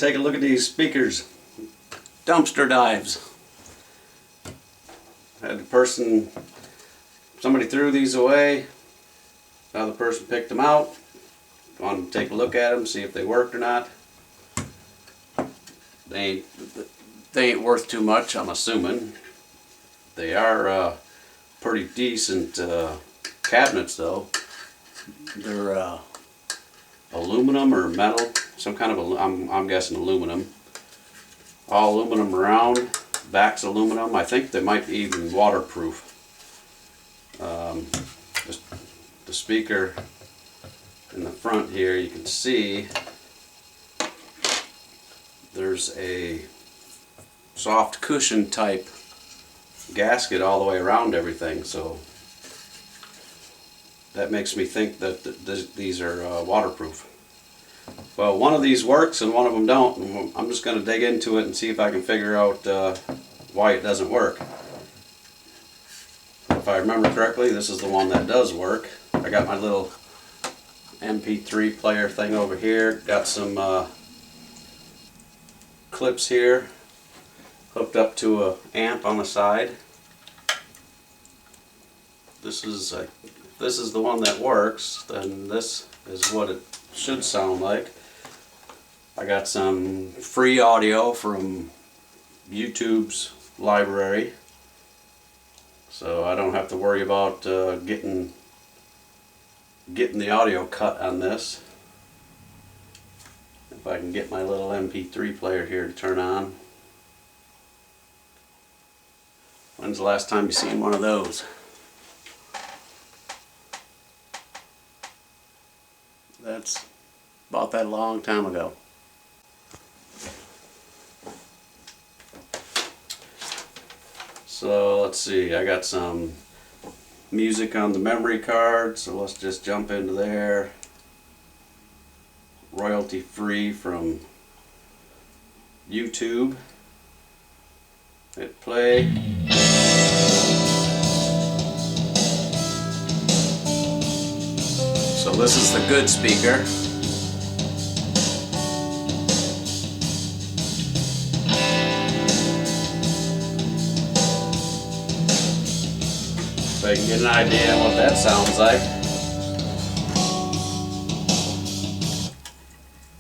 take a look at these speakers. Dumpster dives. Had the person, somebody threw these away. Now the person picked them out. Wanted to take a look at them, see if they worked or not. They ain't worth too much, I'm assuming. They are pretty decent cabinets though. They're aluminum or metal, some kind of, I'm guessing aluminum. All aluminum around, back's aluminum. I think they might be even waterproof. The speaker in the front here, you can see there's a soft cushion type gasket all the way around everything, so that makes me think that these are waterproof. Well, one of these works and one of them don't, and I'm just going to dig into it and see if I can figure out why it doesn't work. If I remember correctly, this is the one that does work. I got my little MP3 player thing over here, got some clips here hooked up to an amp on the side. This is the one that works, then this is what it should sound like. I got some free audio from YouTube's library, so I don't have to worry about getting the audio cut on this. If I can get my little MP3 player here to turn on. When's the last time you seen one of those? That's about that long time ago. So let's see, I got some music on the memory card, so let's just jump into there. Royalty free from YouTube. Hit play. So this is the good speaker. So you can get an idea what that sounds like.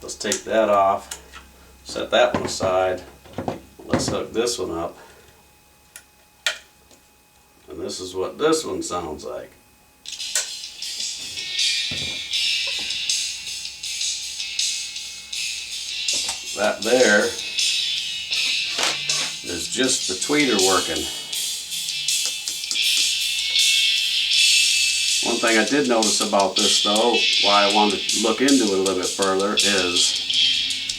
Let's take that off, set that one aside. Let's hook this one up. And this is what this one sounds like. That there is just the tweeter working. One thing I did notice about this though, why I wanted to look into it a little bit further, is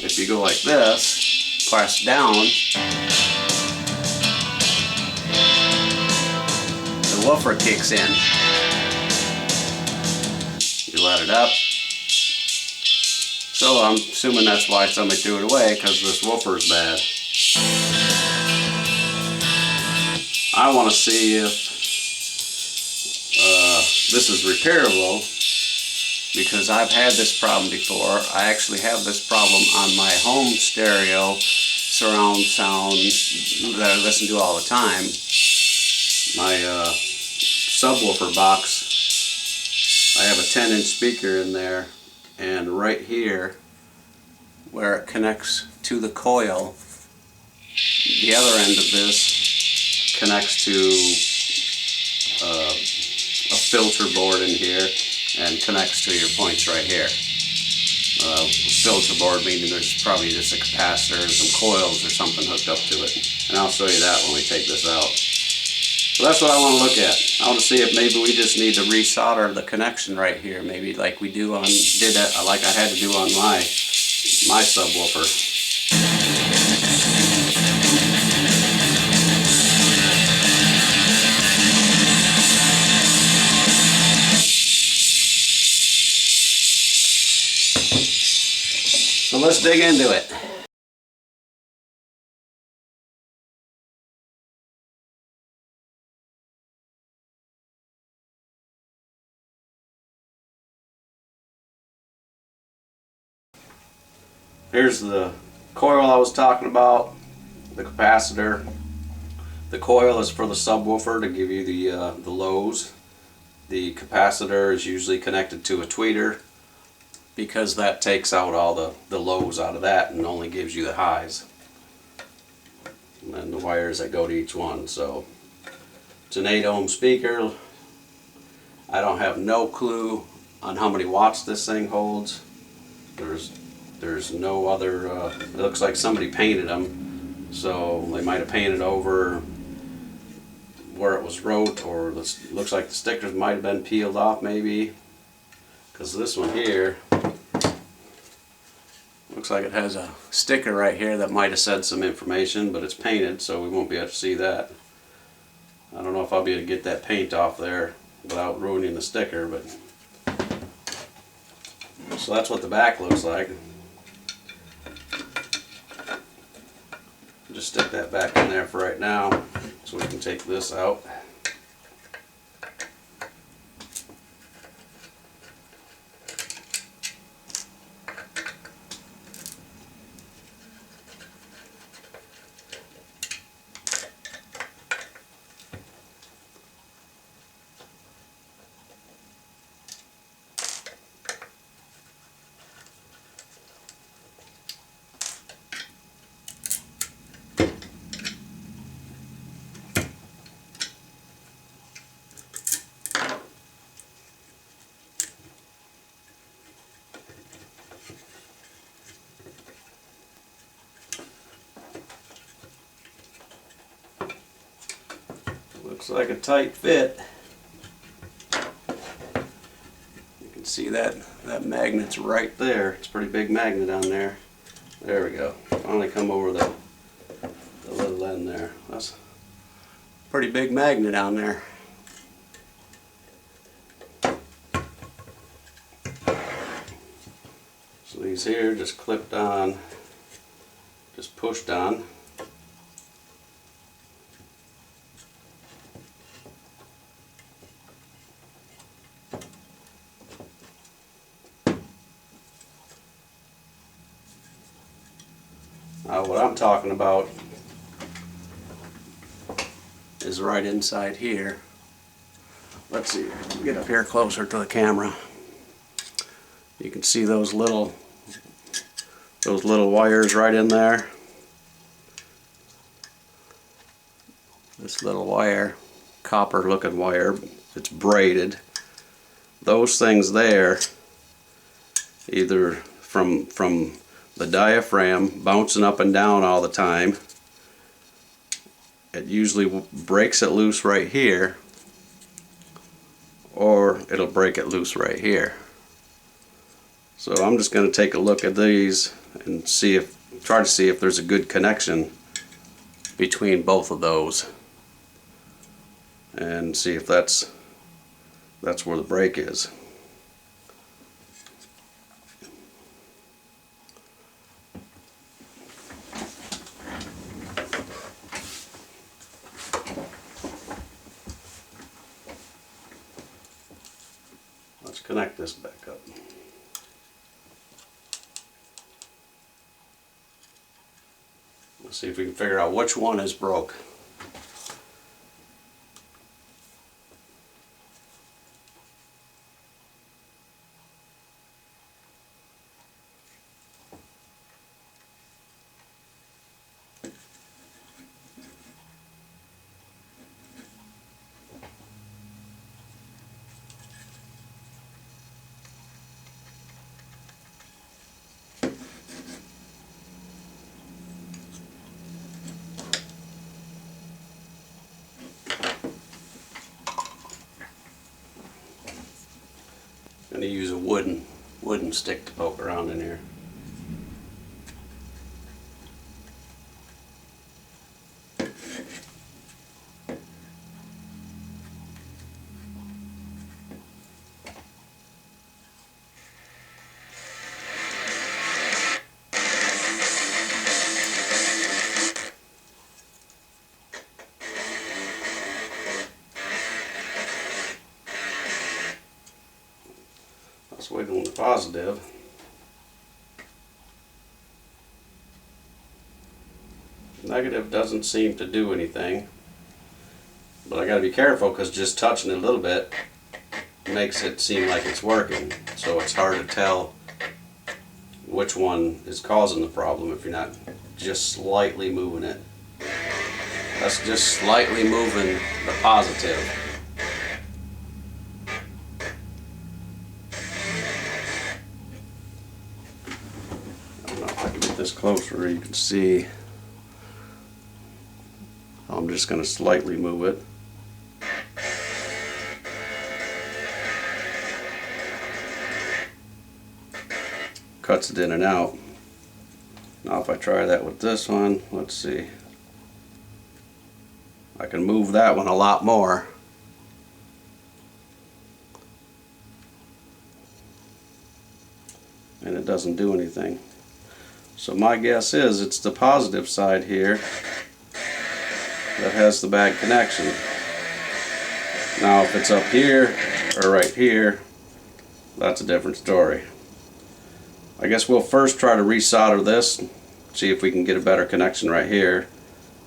if you go like this, press down, the woofer kicks in. You let it up. So I'm assuming that's why somebody threw it away, because this woofer's bad. I want to see if this is repairable, because I've had this problem before. I actually have this problem on my home stereo surround sound that I listen to all the time. My subwoofer box, I have a 10-inch speaker in there, and right here where it connects to the coil, the other end of this connects to a filter board in here and connects to your points right here. Filter board meaning there's probably just a capacitor and some coils or something hooked up to it. And I'll show you that when we take this out. So that's what I want to look at. I want to see if maybe we just need to resolder the connection right here, maybe like we do on, like I had to do on my subwoofer. So let's dig into it. Here's the Coil I was talking about, the capacitor. The coil is for the subwoofer to give you the lows. The capacitor is usually connected to a tweeter because that takes out all the lows out of that and only gives you the highs. And then the wires that go to each one. So it's an 8 ohm speaker. I don't have no clue on how many watts this thing holds. There's no other, it looks like somebody painted them, so they might have painted over where it was wrote, or looks like the stickers might have been peeled off maybe, because this one here looks like it has a sticker right here that might have said some information, but it's painted so we won't be able to see that. I don't know if I'll be able to get that paint off there without ruining the sticker, but so that's what the back looks like. Just stick that back in there for right now so we can take this out. Looks like a tight fit. You can see that magnet's right there. It's a pretty big magnet on there. There we go. Finally come over the little end there. That's a pretty big magnet on there. So these here just clipped on, just pushed on. What I'm talking about is right inside here. Let's see, get up here closer to the camera. You can see those little wires right in there. This little wire, copper looking wire, it's braided. Those things there, either from the diaphragm bouncing up and down all the time, it usually breaks it loose right here, or it'll break it loose right here. So I'm just going to take a look at these and try to see if there's a good connection between both of those, and see if that's where the break is. Let's connect this back up. Let's see if we can figure out which one is broke. I'm going to use a wooden stick to poke around in here. Let's wait on the positive. Negative doesn't seem to do anything, but I gotta be careful because just touching it a little bit makes it seem like it's working, so it's hard to tell which one is causing the problem if you're not just slightly moving it. That's just slightly moving the positive. I don't know if I can get this closer where you can see. I'm just going to slightly move it. Cuts it in and out. Now if I try that with this one, let's see. I can move that one a lot more. And it doesn't do anything. So my guess is it's the positive side here that has the bad connection. Now if it's up here or right here, that's a different story. I guess we'll first try to resolder this, see if we can get a better connection right here,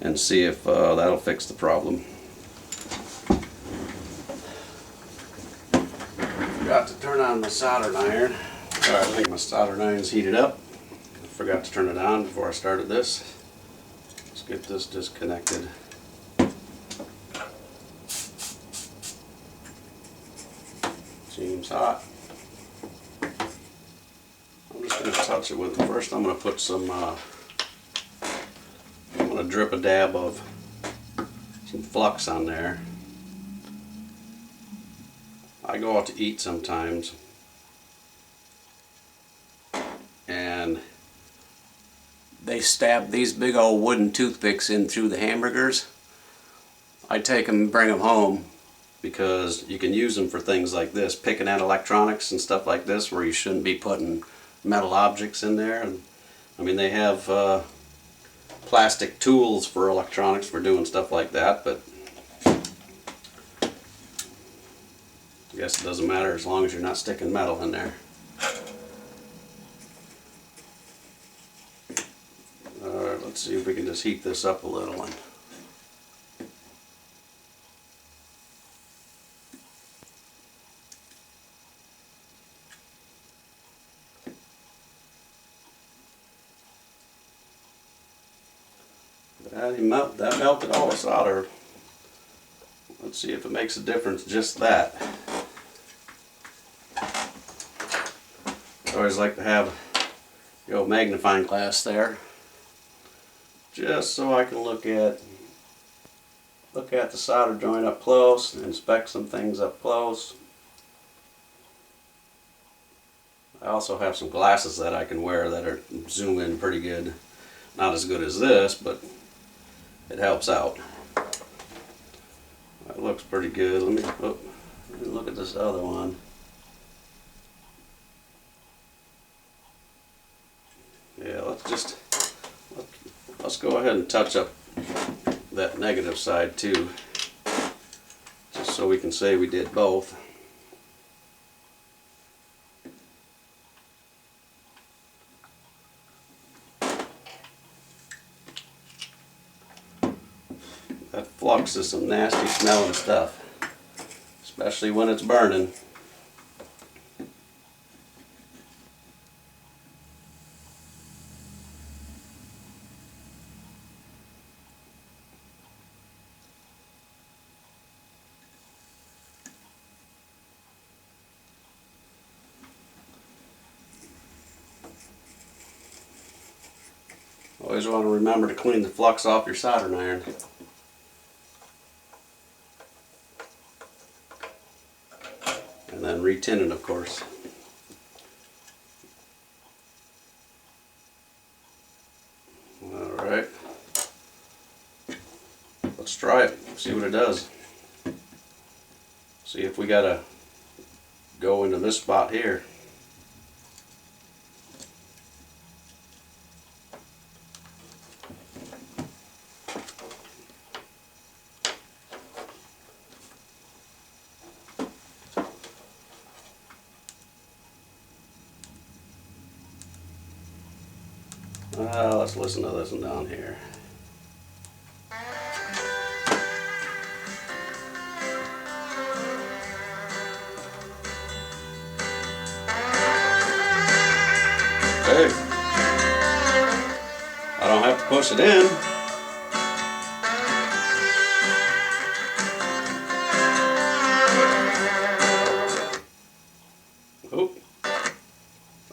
and see if that'll fix the problem. Forgot to turn on my soldering iron. Alright, I think my soldering iron's heated up. I forgot to turn it on before I started this. Let's get this disconnected. Seems hot. I'm just going to touch it with, first I'm going to put some, I'm going to drip a dab of some flux on there. I go out to eat sometimes, and they stab these big old wooden toothpicks in through the hamburgers. I take them and bring them home because you can use them for things like this, picking at electronics and stuff like this where you shouldn't be putting metal objects in there. And I mean, they have plastic tools for electronics for doing stuff like that, but I guess it doesn't matter as long as you're not sticking metal in there. Alright, let's see if we can just heat this up a little. That melted all the solder. Let's see if it makes a difference, just that. I always like to have the old magnifying glass there, just so I can look at the solder joint up close, inspect some things up close. I also have some glasses that I can wear that are zoom in pretty good. Not as good as this, but it helps out. That looks pretty good. Let me look at this other one. Yeah, let's go ahead and touch up that negative side too, just so we can say we did both. That flux is some nasty smelling stuff, especially when it's burning. Always want to remember to clean the flux off your soldering iron. And then re-tin it, of course. Alright. Let's try it, see what it does. See if we gotta go into this spot here. Let's listen to this one down here. push it in. Oop,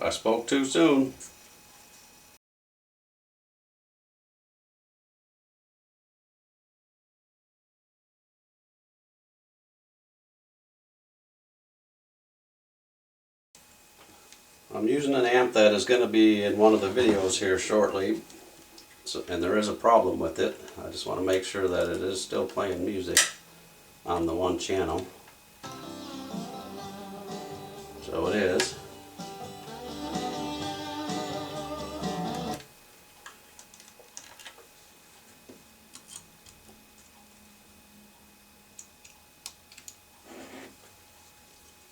I spoke too soon. I'm using an amp that is going to be in one of the videos here shortly, and there is a problem with it. I just want to make sure that it is still playing music on the one channel. So it is.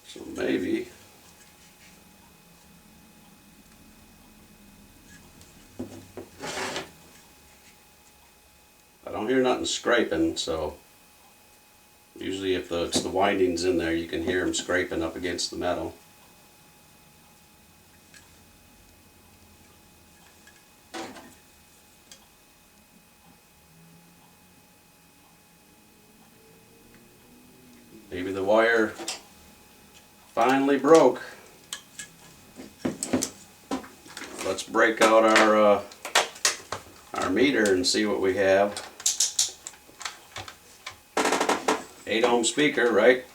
So maybe I don't hear nothing scraping, so usually if it's the windings in there, you can hear them scraping up against the metal. Maybe the wire finally broke. Let's break out our meter and see what we have. 8 ohm speaker, right?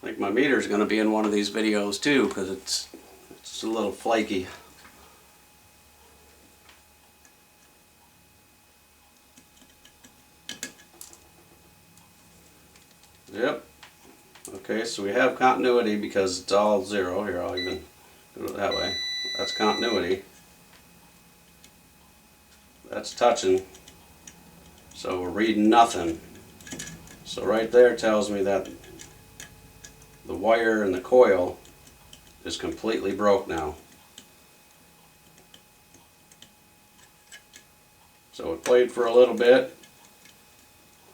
I think my meter is going to be in one of these videos too, because it's a little flaky. Yep. Okay, so we have continuity because it's all 0. Here, I'll even go that way. That's continuity. That's touching. So we're reading nothing. So right there tells me that the wire and the coil is completely broke now. So it played for a little bit.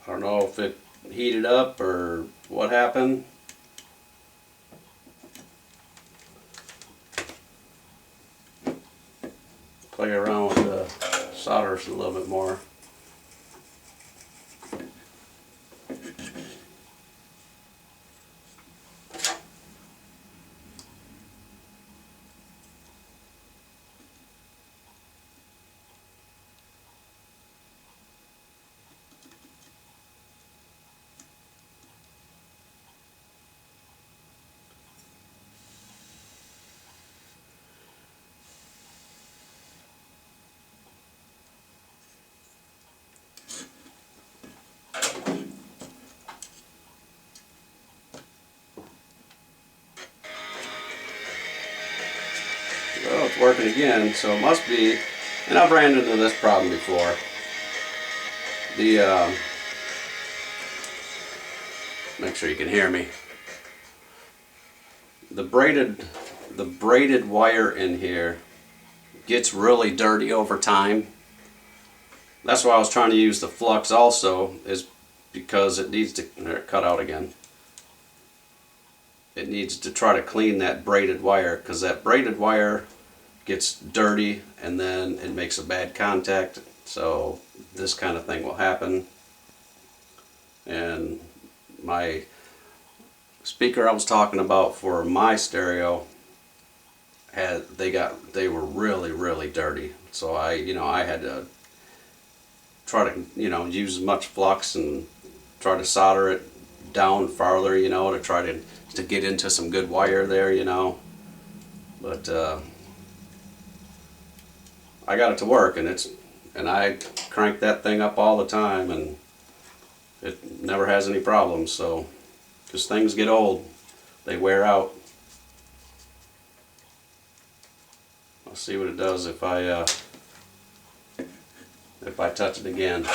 I don't know if it heated up or what happened. Play around with the solders a little bit more. Well, it's working again, so it must be, and I've ran into this problem before. Make sure you can hear me. The braided wire in here gets really dirty over time. That's why I was trying to use the flux also, is because it needs to cut out again. It needs to try to clean that braided wire, because that braided wire gets dirty and then it makes a bad contact, so this kind of thing will happen. And my speaker I was talking about for my stereo they were really dirty, so I had to try to use as much flux and try to solder it down farther, to try to get into some good wire there, but I got it to work, and I crank that thing up all the time, and it never has any problems. So, because things get old, they wear out. I'll see what it does if I touch it again.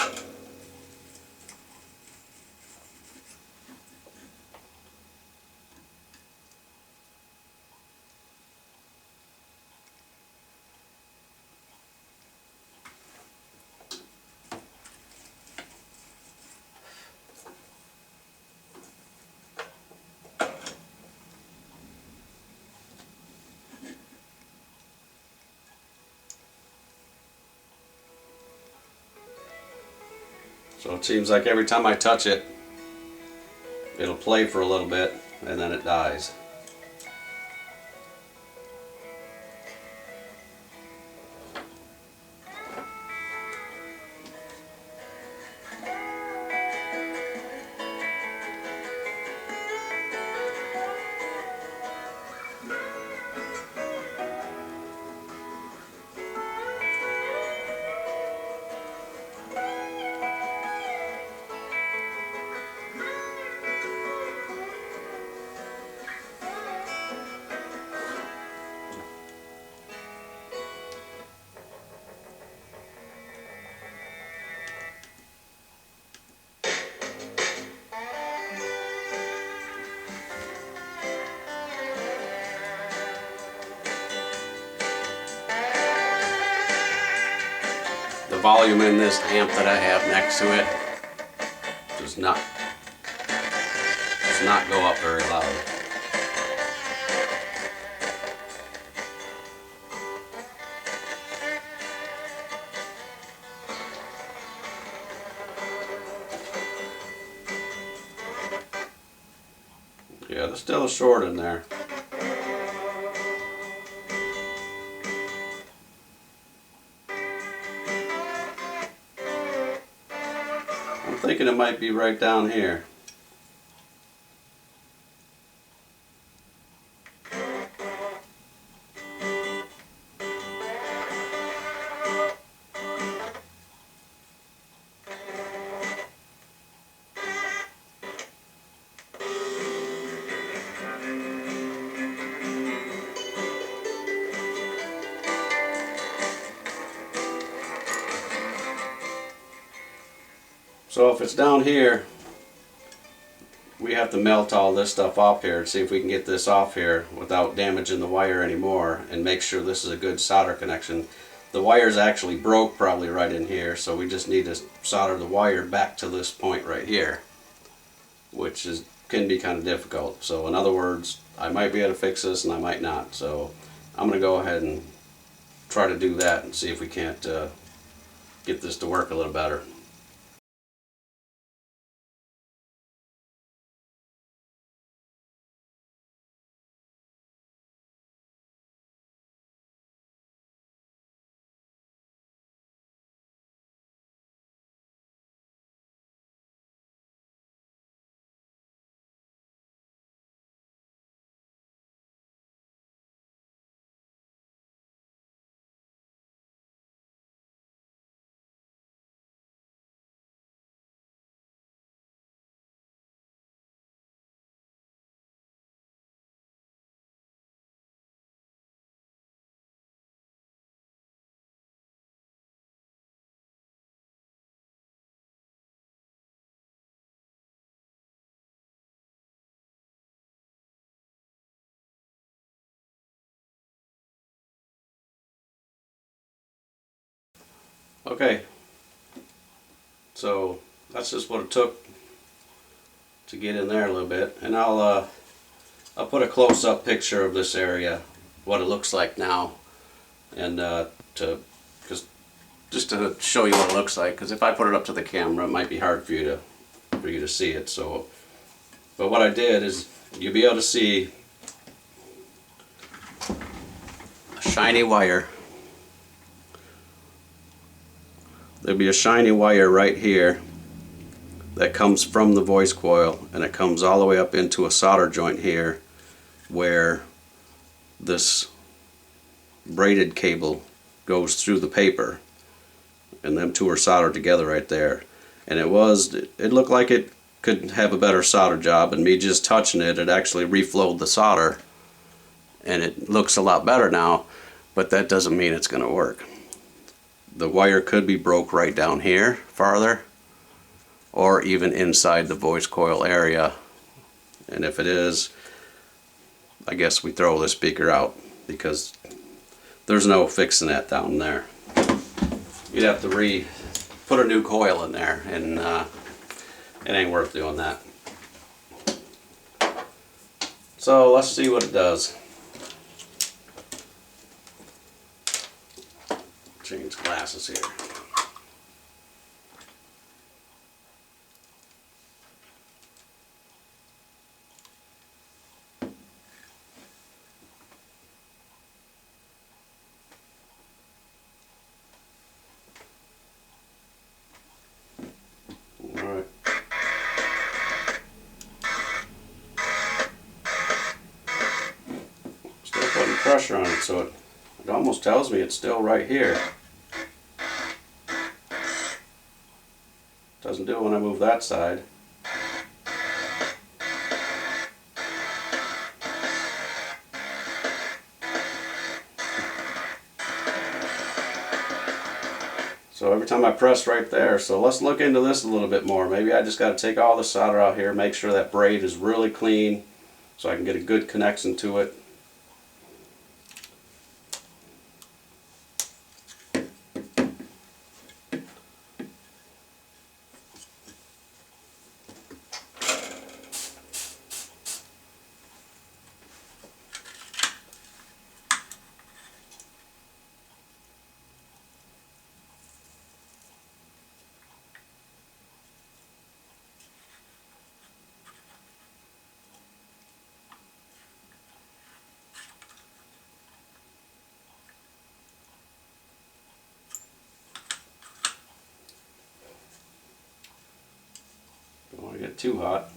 So it seems like every time I touch it, it'll play for a little bit and then it dies. The volume in this amp that I have next to it does not go up very loud. Yeah, there's still a short in there. I'm thinking it might be right down here. So if it's down here, we have to melt all this stuff off here and see if we can get this off here without damaging the wire anymore, and make sure this is a good solder connection. The wire's actually broke probably right in here, so we just need to solder the wire back to this point right here, which can be kind of difficult. So in other words, I might be able to fix this and I might not. So I'm going to go ahead and try to do that and see if we can't get this to work a little better. Okay, so that's just what it took to get in there a little bit, and I'll put a close-up picture of this area, what it looks like now, and just to show you what it looks like. Because if I put it up to the camera, it might be hard for you to see it. So, but what I did is you'll be able to see a shiny wire. There'll be a shiny wire right here that comes from the voice coil, and it comes all the way up into a solder joint here where this braided cable goes through the paper, and them two are soldered together right there. And it looked like it could have a better solder job, and me just touching it, it actually reflowed the solder, and it looks a lot better now, but that doesn't mean it's going to work. The wire could be broke right down here farther, or even inside the voice coil area. And if it is, I guess we throw the speaker out, because there's no fixing that down there. You'd have to put a new coil in there, and it ain't worth doing that. So let's see what it does. Change glasses here. so it almost tells me it's still right here. Doesn't do it when I move that side. So every time I press right there, so let's look into this a little bit more. Maybe I just got to take all the solder out here, make sure that braid is really clean so I can get a good connection to it. Don't want to get too hot.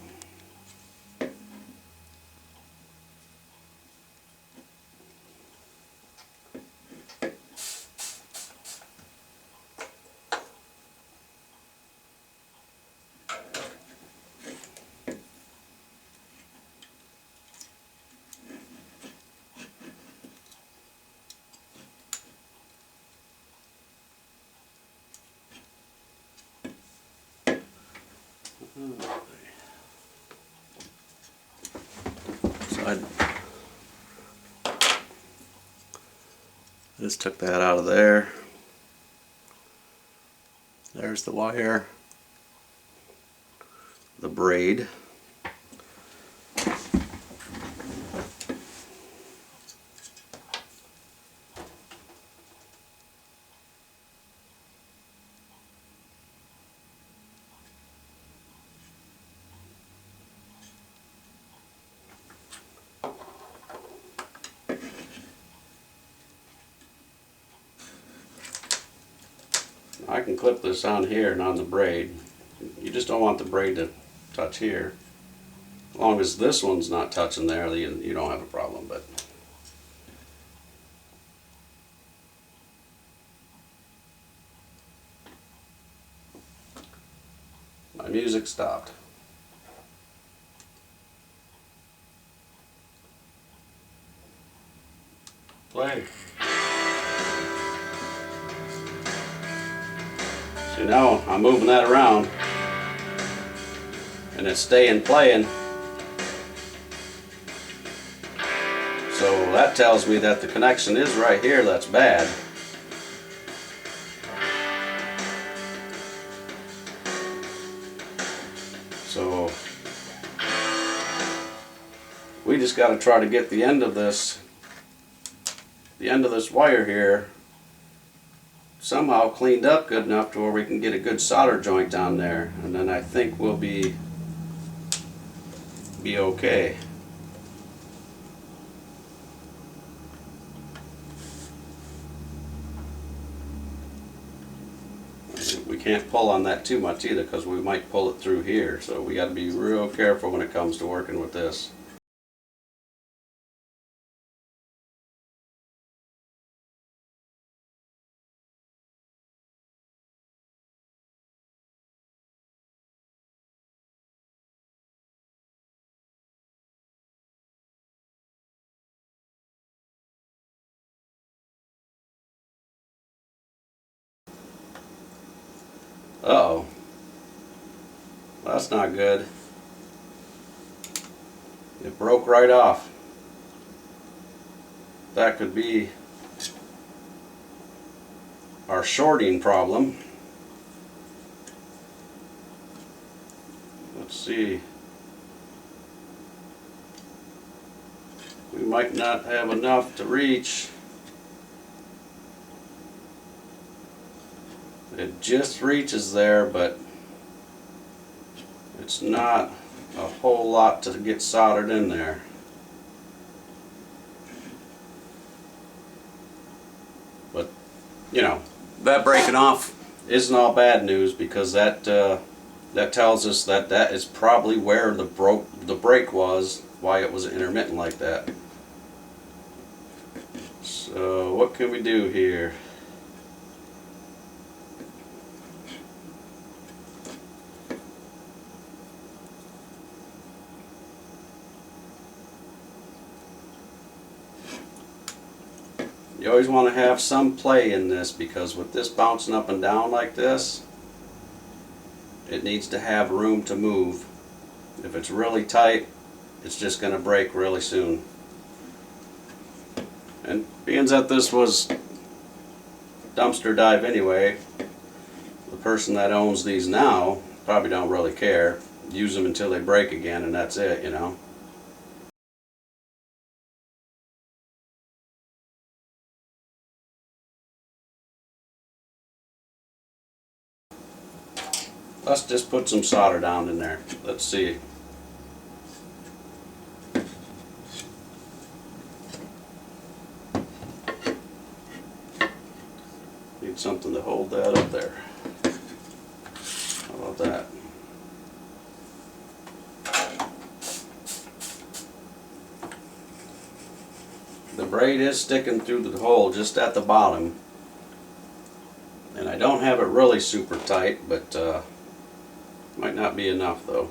So I just took that out of there. There's the wire, the braid. I can clip this on here and on the braid. You just don't want the braid to touch here. As long as this one's not touching there, you don't have a problem. But my music stopped. Play. See, now I'm moving that around and it's staying playing. So that tells me that the connection is right here that's bad. So we just got to try to get the end of this wire here somehow cleaned up good enough to where we can get a good solder joint down there, and then I think we'll be okay. We can't pull on that too much either because we might pull it through here, so we got to be real careful when it comes to working with this. Uh-oh. That's not good. It broke right off. That could be our shorting problem. Let's see. We might not have enough to reach. It just reaches there, but it's not a whole lot to get soldered in there. But, you know, that breaking off isn't all bad news, because that tells us that that is probably where the break was, why it was intermittent like that. So what can we do here? You always want to have some play in this, because with this bouncing up and down like this, it needs to have room to move. If it's really tight, it's just going to break really soon. And being that this was dumpster dive anyway, the person that owns these now probably don't really care. Use them until they break again and that's it, you know. Let's just put some solder down in there. Let's see. Need something to hold that up there. How about that? The braid is sticking through the hole just at the bottom. And I don't have it really super tight, but might not be enough though.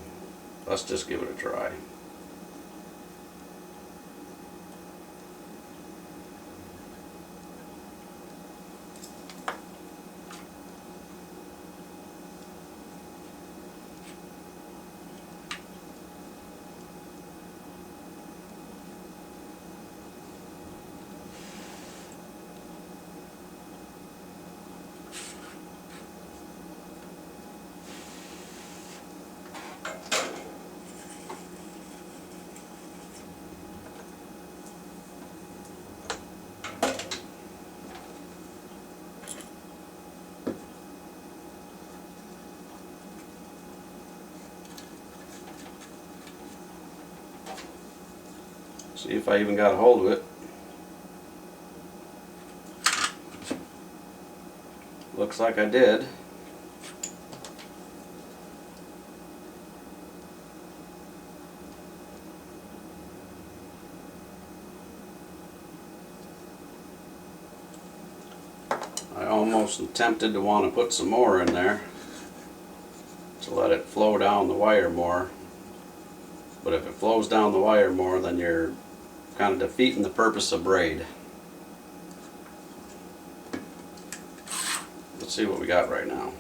Let's just give it a try. See if I even got a hold of it. Looks like I did. I almost am tempted to want to put some more in there to let it flow down the wire more. But if it flows down the wire more, then you're kind of defeating the purpose of braid. Let's see what we got right now.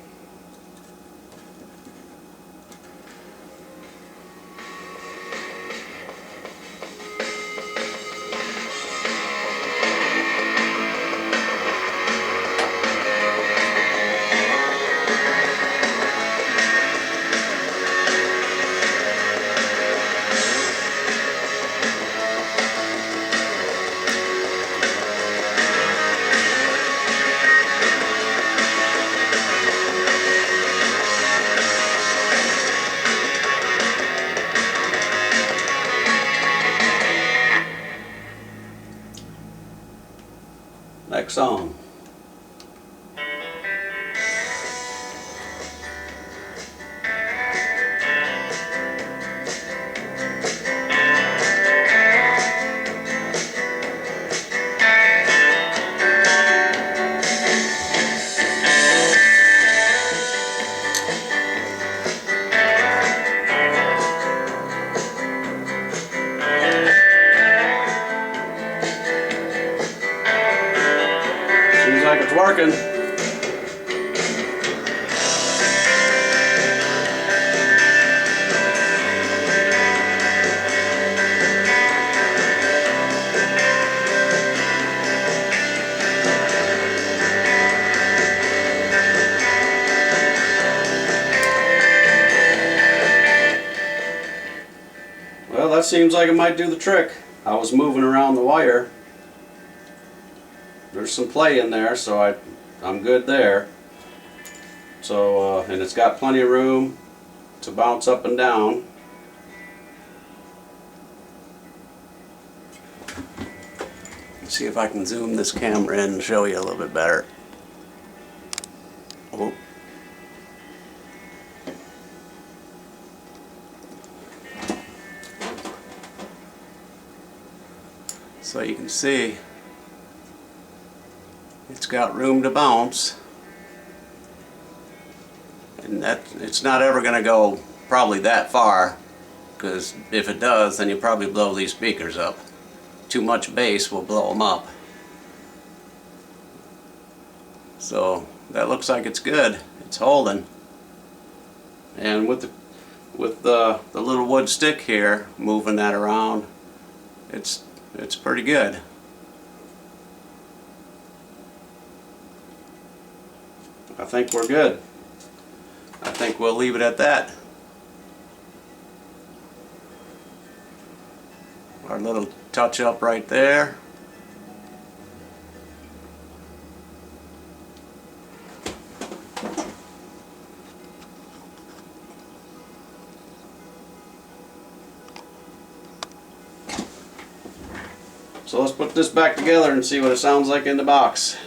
Next song. Seems like it's working. Well, that seems like it might do the trick. I was moving around the wire. There's some play in there, so I'm good there. So, and it's got plenty of room to bounce up and down. Let's see if I can zoom this camera in and show you a little bit better. Oh. So you can see It's got room to bounce, and that it's not ever going to go probably that far, because if it does, then you probably blow these speakers up. Too much bass will blow them up. So that looks like it's good. It's holding, and with the little wood stick here, moving that around, it's pretty good. I think we're good. I think we'll leave it at that. Our little touch up right there. So let's put this back together and see what it sounds like in the box.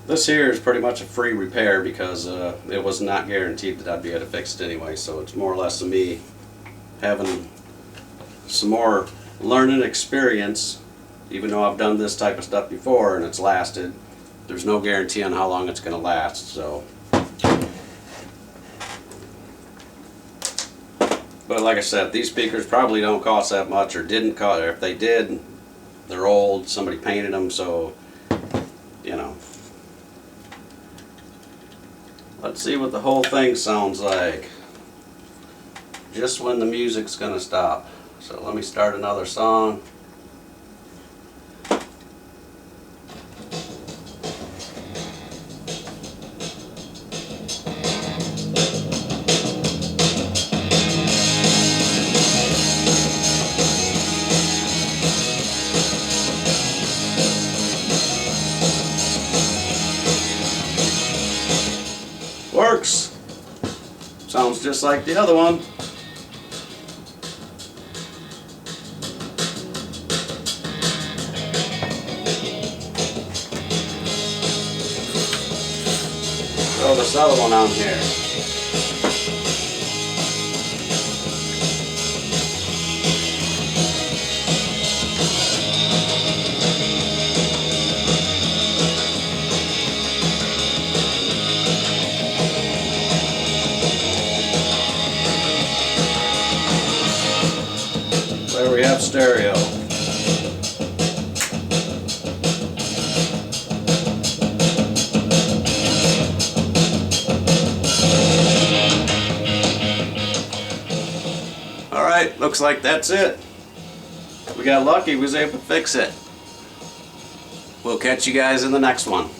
This here is pretty much a free repair because it was not guaranteed that I'd be able to fix it anyway, so it's more or less of me having some more learning experience. Even though I've done this type of stuff before and it's lasted, there's no guarantee on how long it's going to last. So, but like I said, these speakers probably don't cost that much, or didn't cost, or if they did, they're old, somebody painted them, so you know. Let's see what the whole thing sounds like just when the music's gonna stop. So let me start another song. Works. Sounds just like the other one. Throw this other one on here. There we have stereo. Alright, looks like that's it. We got lucky, we was able to fix it. We'll catch you guys in the next one.